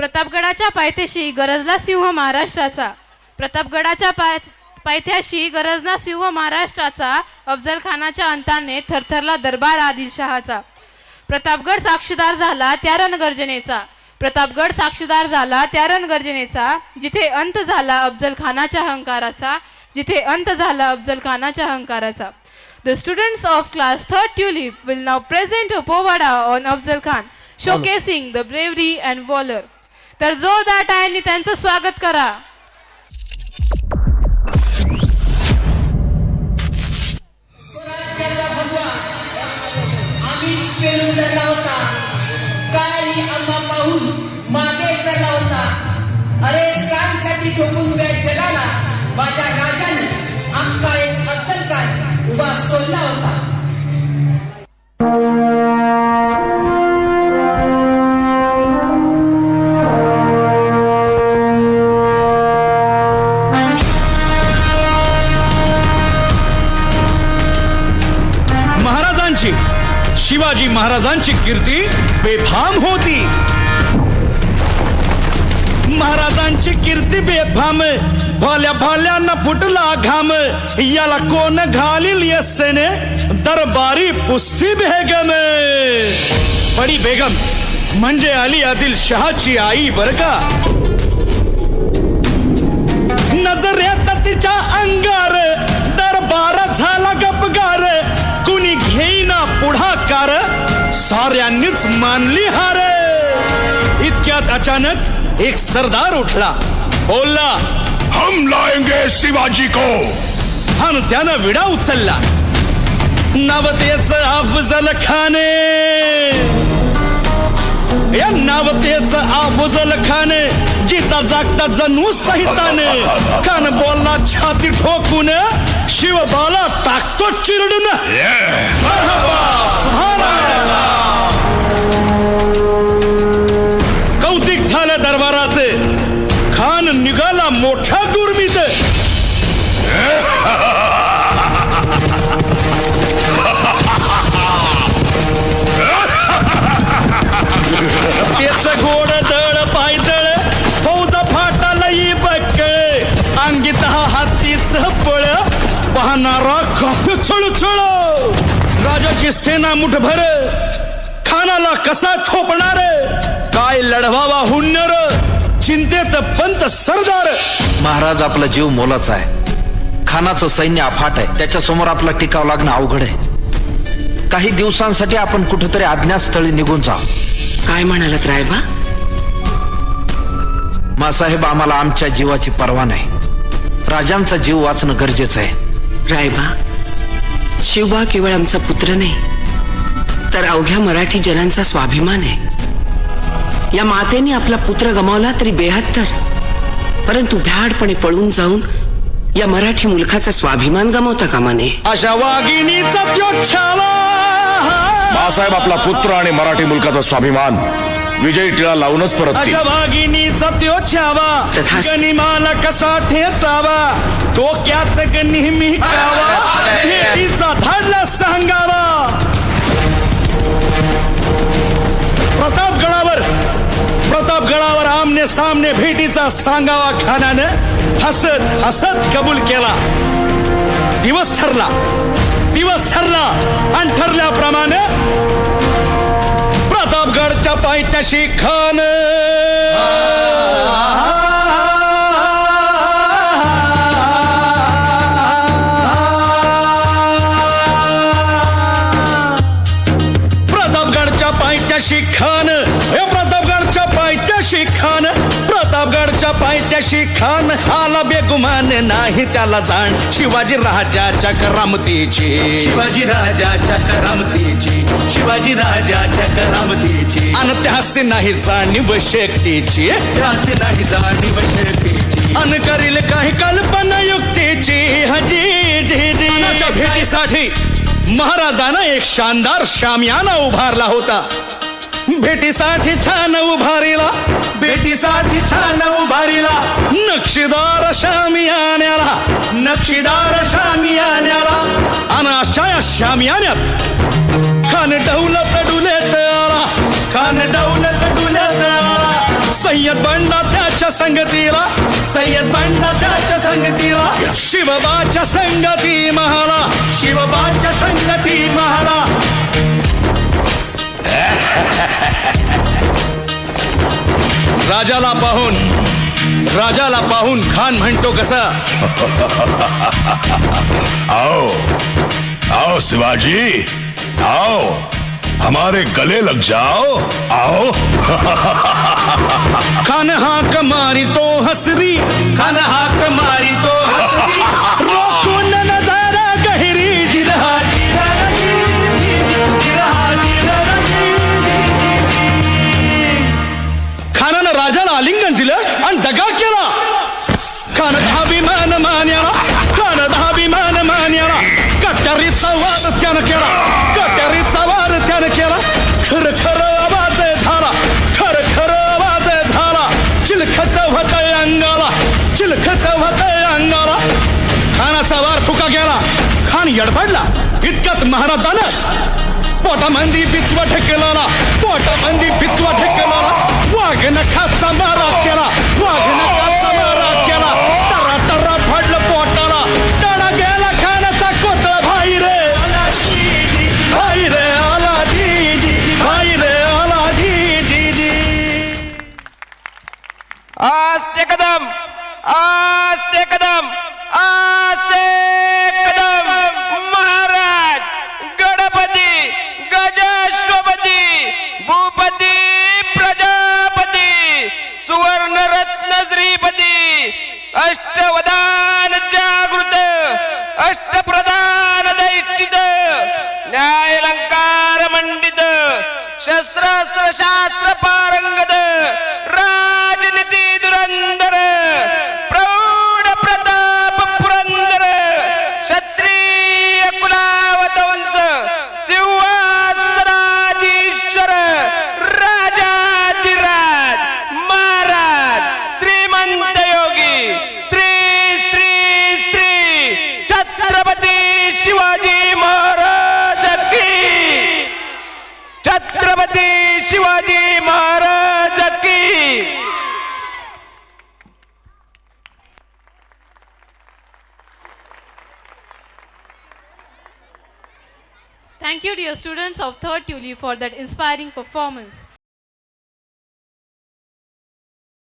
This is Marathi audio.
प्रतापगडाच्या पायथ्याशी गरजला सिंह महाराष्ट्राचा. प्रतापगडाच्या पायथ्याशी गरजला सिंह महाराष्ट्राचा. अफजल खानाच्या अंताने थरथरला दरबार आदिलशहाचा. प्रतापगड साक्षीदार झाला त्या रणगर्जनेचा. प्रतापगड साक्षीदार झाला त्या रणगर्जनेचा. जिथे अंत झाला अफजल खानाच्या अहंकाराचा. जिथे अंत झाला Afzal खानाच्या अहंकाराचा. The students of class 3rd Tulip will now present a povada on Afzal Khan, showcasing the bravery and valor. तर जोरदार टाळ्यांनी त्यांचं स्वागत करा. स्वराज्याचा भगवा आम्ही पेरून धरला होता. काळी आम्हा पाहून मागे करला होता. अरे कामसाठी ठोकून उभ्या जगाला माझ्या राजाने आमका एक अफजल खान उभा सोडला होता. महाराजांची शिवाजी महाराजांची कीर्ती बेफाम होती. महाराजांची कीर्ती बेफाम भल्या भल्यांना फुटला घाम. याला कोण घालील यस्सेने दरबारी पुस्ती बेगम. बडी बेगम म्हणजे अली आदिल शहाची आई बर का. नजरेत तिच्या अंगार दरबार झाला गपगार. कुणी घेईना पुढाकार साऱ्यांनीच मानली हार. इतक्यात अचानक एक सरदार उठला बोलला, हम लाएंगे शिवाजी को. आणि त्यानं विडा उचलला. नावतेच अफजल खान. या नावतेच अफजल खान जिता जागता जणू सहिताने. खान बोलला छाती ठोकून, शिवबाला टाकतो चिरडून. कौतिक झालं दरबारात. खान निघाला मोठ्या गुरमीत. त्याच गोड दळ पायदळ फौज फाटाला बक्कळ. अंगीत हातीच पळ पाहणारा काप चळचळ. राजाची सेना मुठभर खानाला कसा थोपणार. काय लढवावा हुन्नर चिंतेत पंत सरदार. महाराज आपला जीव मोलाचा आहे. खानाचं सैन्य अफाट आहे. त्याच्या समोर आपला टिकाव लागणं अवघड आहे. काही दिवसांसाठी आपण कुठेतरी अज्ञातस्थळी निघून जा. काय म्हणालात रायबा? मासाहेब आम्हाला आमच्या जीवाची पर्वा नाही. राजांचा जीव वाचणं गरजेचं आहे. रायबा, शिवबा केवळ आमचा पुत्र नाही तर अवघ्या मराठी जनांचा स्वाभिमान आहे. या मातेने आपला पुत्र गमावला तरी 72, परंतु भ्याडपणे पळून जाऊन या मराठी मुलखाचा स्वाभिमान गमावता कामा नये. अशा वाघिणीचा त्यो छावा. बाळासाहेब आपला पुत्र आणि मराठी मुलकाचा स्वाभिमान विजयी टिळा लावूनच परत अशा वाघिणीचा त्यो छावा. तथास्तु. गनिमाला कसा ठेचावा. डोक्यात नेहमी कावा. भेटीचा धाडला सांगावा. प्रतापगडावर आमने सामने भेटीचा सांगावा. खानानं हसत हसत कबूल केला. दिवस ठरला आणि ठरल्याप्रमाणे प्रतापगडच्या पायथ्याशी खान. प्रतापगडच्या पायथ्याशी खान. प्रतापगडच्या पायथ्याशी खान आला बेगुमान नाही त्याला जाण. शिवाजी राजाच्या करामतीची. शिवाजी राजाच्या करामतीची. आणि त्यासे नाही जाणीव शक्तीची. अन करील काही कल्पना युक्तीची. हजी जी जी भेटीसाठी महाराजानं एक शानदार शामियाना उभारला होता. भेटीसाठी छान उभारीला नक्षीदार शामियान्याला. आणि अशा या शामियान्यात खान डौलत डुलत आला. सय्यद बंडा त्याच्या संगतीला, सय्यद बंडा त्याच्या संगतीला, शिवबाच्या संगती महाला, शिवबाच्या संगती महाला. राजाला पाहून खान म्हणतो कसा, आओ आओ शिवाजी, आओ हमारे गले लग जाओ, आओ. खान हाक मारी तो हसरी, खान हाक मारी तो हसरी, रोखून नजारा गहिरी जिरहा, खानानं राजाला आलिंगन दिलं आणि दगा केला. खान अभिमान मान्याला, खान अभिमान मान्याला, कट्यारीचा वार त्यानं केला, कट्यारीचा वार त्यानं केला. खर खर आवाज झाला, खर खर आवाज झाला, चिलखत होत अंगाला, चिलखत होत अंगाला. खानाचा वार फुका गेला, खान यडबडला. इतक्यात महाराजानं पोटामंदी पिचवा ठेकेला, पोटामंदी पिचवा ठेकेला, वाघ नखाचा मारा केला, वाघ नखाचा मारा केला. टरा टरा फडलं पोटाला, टळा गेला खानाचा कोटळा. भाई रे भाई रे आला जी जी, भाई रे आला जी जी जी. आस्ते कदम, आस्ते कदम, आस्ते कदम. महाराज गणपती, गजाश्वपती, भूपती, प्रजापती, सुवर्णरत्न श्रीपती, अष्टवदान जागृत, अष्टप्रधान दैष्टित, न्यायलंकार मंडित, शस्त्रास्त्र शास्त्र पारंगत, राजनीती धुरंधर, प्रौढ प्रताप पुरंदर, क्षत्रिय कुलावतंस, सिंहासनाधीश्वर, राजाधिराज, महाराज, श्रीमंत योगी, श्री श्री श्री छत्रपती शिवाजी महाराज की, छत्रपती शिवाजी महाराज की. Thank you dear students of 3rd Tulip for that inspiring performance.